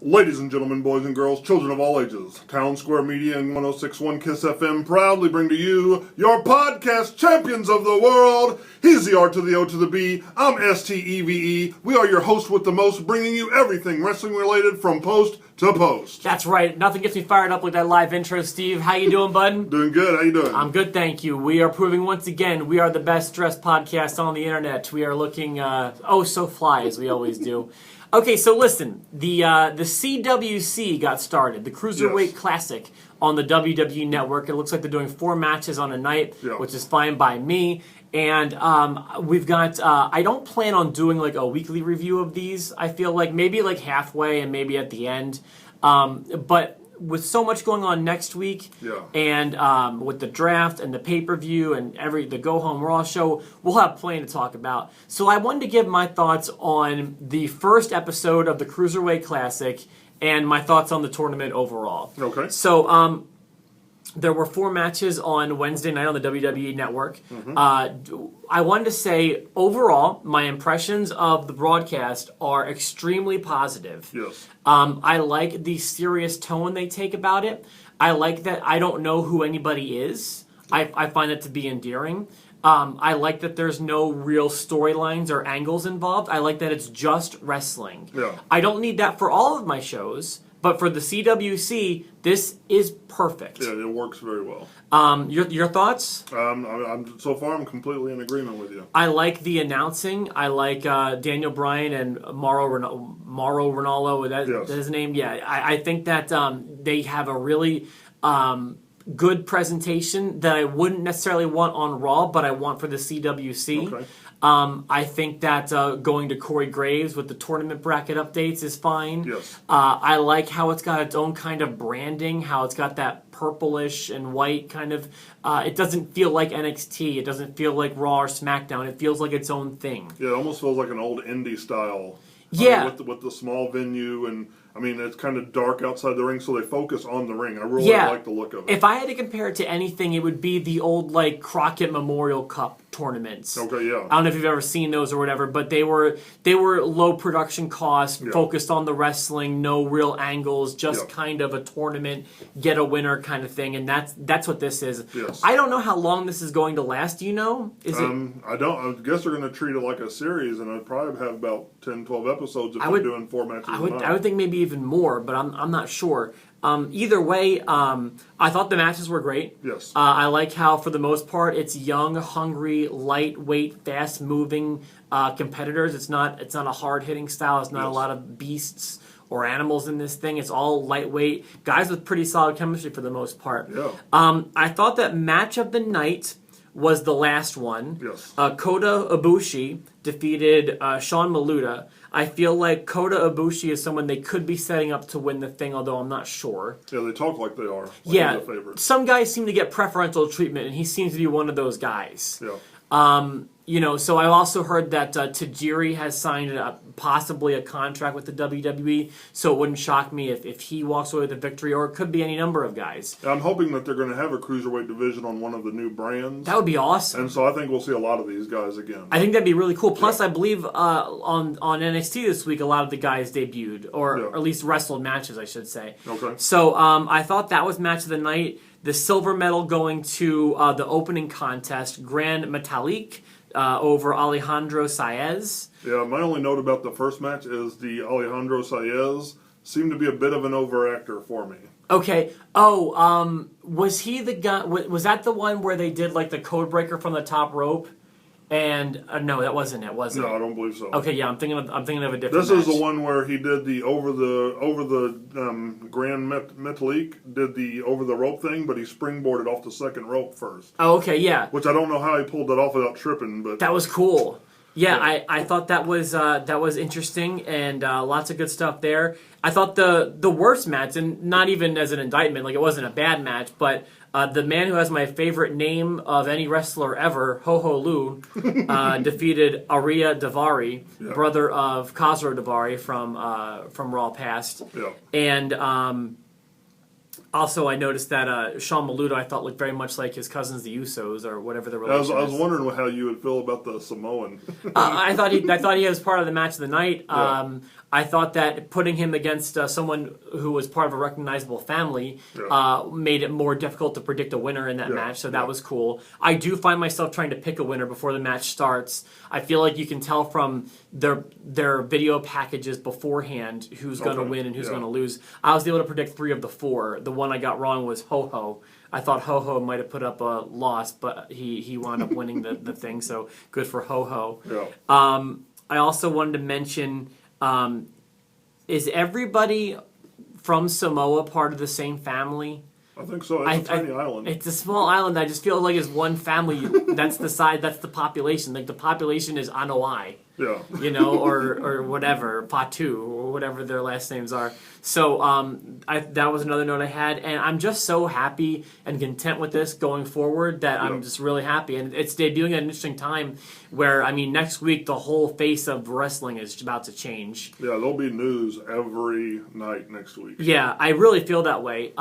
Ladies and gentlemen, boys and girls, children of all ages, Town Square Media and 106.1 KISS FM proudly bring to you your podcast champions of the world. He's the R to the O to the B. I'm STEVE. We are your host with the most, bringing you everything wrestling related from post to post. That's right. Nothing gets me fired up like that live intro, Steve. How you doing, bud? Doing good. How you doing? I'm good, thank you. We are proving once again we are the best dressed podcast on the internet. We are looking so fly as we always do. Okay, so listen, the CWC got started, the Cruiserweight Classic on the WWE Network. It looks like they're doing 4 matches on a night, which is fine by me. And we've got, I don't plan on doing like a weekly review of these. I feel like maybe like halfway and maybe at the end. But with so much going on next week, and with the draft and the pay-per-view and the Go Home Raw show, we'll have plenty to talk about. So I wanted to give my thoughts on the first episode of the Cruiserweight Classic and my thoughts on the tournament overall. Okay. So there were 4 matches on Wednesday night on the WWE Network. I wanted to say, overall, my impressions of the broadcast are extremely positive. Yes. I like the serious tone they take about it. I like that I don't know who anybody is. I find it to be endearing. I like that there's no real storylines or angles involved. I like that it's just wrestling. Yeah. I don't need that for all of my shows. But for the CWC, this is perfect. Yeah, it works very well. Your thoughts? So far, I'm completely in agreement with you. I like the announcing. I like Daniel Bryan and Mauro Ranallo. That's his name. Yeah, I think that they have a really good presentation that I wouldn't necessarily want on Raw, but I want for the CWC. Okay. I think that going to Corey Graves with the tournament bracket updates is fine. Yes. I like how it's got its own kind of branding, how it's got that purplish and white kind of... it doesn't feel like NXT. It doesn't feel like Raw or SmackDown. It feels like its own thing. Yeah, it almost feels like an old indie style. Yeah. With the small venue and... I mean, it's kind of dark outside the ring, so they focus on the ring. I really like the look of it. If I had to compare it to anything, it would be the old, like, Crockett Memorial Cup tournaments. Okay, yeah. I don't know if you've ever seen those or whatever, but they were low production cost, focused on the wrestling, no real angles, just kind of a tournament, get a winner kind of thing, and that's what this is. Yes. I don't know how long this is going to last. Do you know? I don't. I guess they're going to treat it like a series, and I'd probably have about 10, 12 episodes if we're doing 4 matches a night. I would think maybe even more, but I'm not sure. Either way, I thought the matches were great. Yes. I like how, for the most part, it's young, hungry, lightweight, fast-moving competitors. It's not a hard-hitting style. It's not a lot of beasts or animals in this thing. It's all lightweight. Guys with pretty solid chemistry for the most part. Yeah. I thought that match of the night was the last one. Yes. Kota Ibushi defeated Sean Maluta. I feel like Kota Ibushi is someone they could be setting up to win the thing, although I'm not sure. Yeah, they talk like they are. Like Some guys seem to get preferential treatment, and he seems to be one of those guys. Yeah. So I've also heard that Tajiri has signed possibly a contract with the WWE, so it wouldn't shock me if he walks away with a victory, or it could be any number of guys. I'm hoping that they're going to have a Cruiserweight division on one of the new brands. That would be awesome. And so I think we'll see a lot of these guys again. I think that'd be really cool. Plus, I believe on NXT this week, a lot of the guys debuted, or at least wrestled matches, I should say. Okay. So I thought that was match of the night. The silver medal going to the opening contest, Grand Metalik, over Alejandro Saez. Yeah, my only note about the first match is the Alejandro Saez seemed to be a bit of an overactor for me. Okay. Was he the guy? Was that the one where they did like the code breaker from the top rope? And no, that wasn't it. Was it? No, I don't believe so. Okay, yeah, I'm thinking of a different. This is the one where he did the over the Grand Metalik did the over the rope thing, but he springboarded off the second rope first. Oh, okay, yeah. Which I don't know how he pulled that off without tripping, but that was cool. Yeah. I thought that was interesting, and lots of good stuff there. I thought the worst match, and not even as an indictment, like it wasn't a bad match, but the man who has my favorite name of any wrestler ever, Ho Ho Lu, defeated Arya Daivari, brother of Khosrow Daivari from Raw Past. Yeah. And Also, I noticed that Sean Maludo, I thought, looked very much like his cousins, the Usos, or whatever the relation I was is. wondering how you would feel about the Samoan. I thought he was part of the match of the night. Yeah. I thought that putting him against someone who was part of a recognizable family made it more difficult to predict a winner in that match, so that was cool. I do find myself trying to pick a winner before the match starts. I feel like you can tell from their video packages beforehand who's going to win and who's going to lose. I was able to predict 3 of the 4. The one I got wrong was Ho-Ho. I thought Ho-Ho might have put up a loss, but he wound up winning the thing, so good for Ho-Ho. Yeah. I also wanted to mention... is everybody from Samoa part of the same family? I think so. It's a tiny island. It's a small island. I just feel like it's one family. That's the population. Like the population is Anoa'i. Yeah. You know, or whatever, Patu, or whatever their last names are. So that was another note I had, and I'm just so happy and content with this going forward that I'm just really happy. And it's debuting at an interesting time where, I mean, next week the whole face of wrestling is about to change. Yeah, there'll be news every night next week. Yeah, I really feel that way.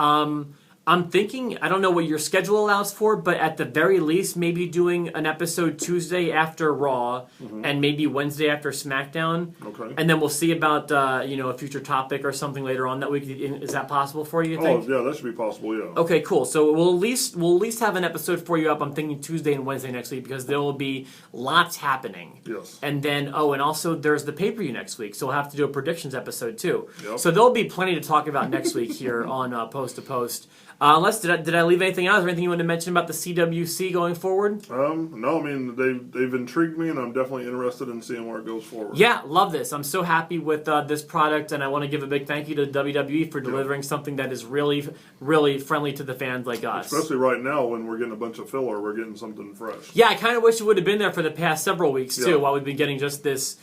I'm thinking, I don't know what your schedule allows for, but at the very least, maybe doing an episode Tuesday after Raw and maybe Wednesday after SmackDown. Okay. And then we'll see about, a future topic or something later on that week. Is that possible for you, think? Oh, yeah, that should be possible, yeah. Okay, cool. So we'll at least have an episode for you up. I'm thinking Tuesday and Wednesday next week because there will be lots happening. Yes. And then, and also there's the pay-per-view next week, so we'll have to do a predictions episode too. Yep. So there'll be plenty to talk about next week here on Post to Post. Unless did I leave anything out? Is there anything you want to mention about the CWC going forward? No, I mean they've intrigued me, and I'm definitely interested in seeing where it goes forward. Yeah, love this. I'm so happy with this product, and I want to give a big thank you to WWE for delivering something that is really, really friendly to the fans like us. Especially right now when we're getting a bunch of filler, we're getting something fresh. Yeah, I kind of wish it would have been there for the past several weeks too, Yeah. while we've been getting just this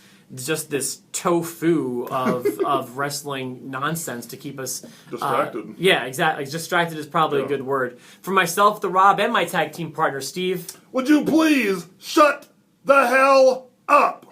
tofu of wrestling nonsense to keep us Distracted. Yeah, exactly. Distracted is probably a good word. For myself, the Rob, and my tag team partner, Steve. Would you please shut the hell up?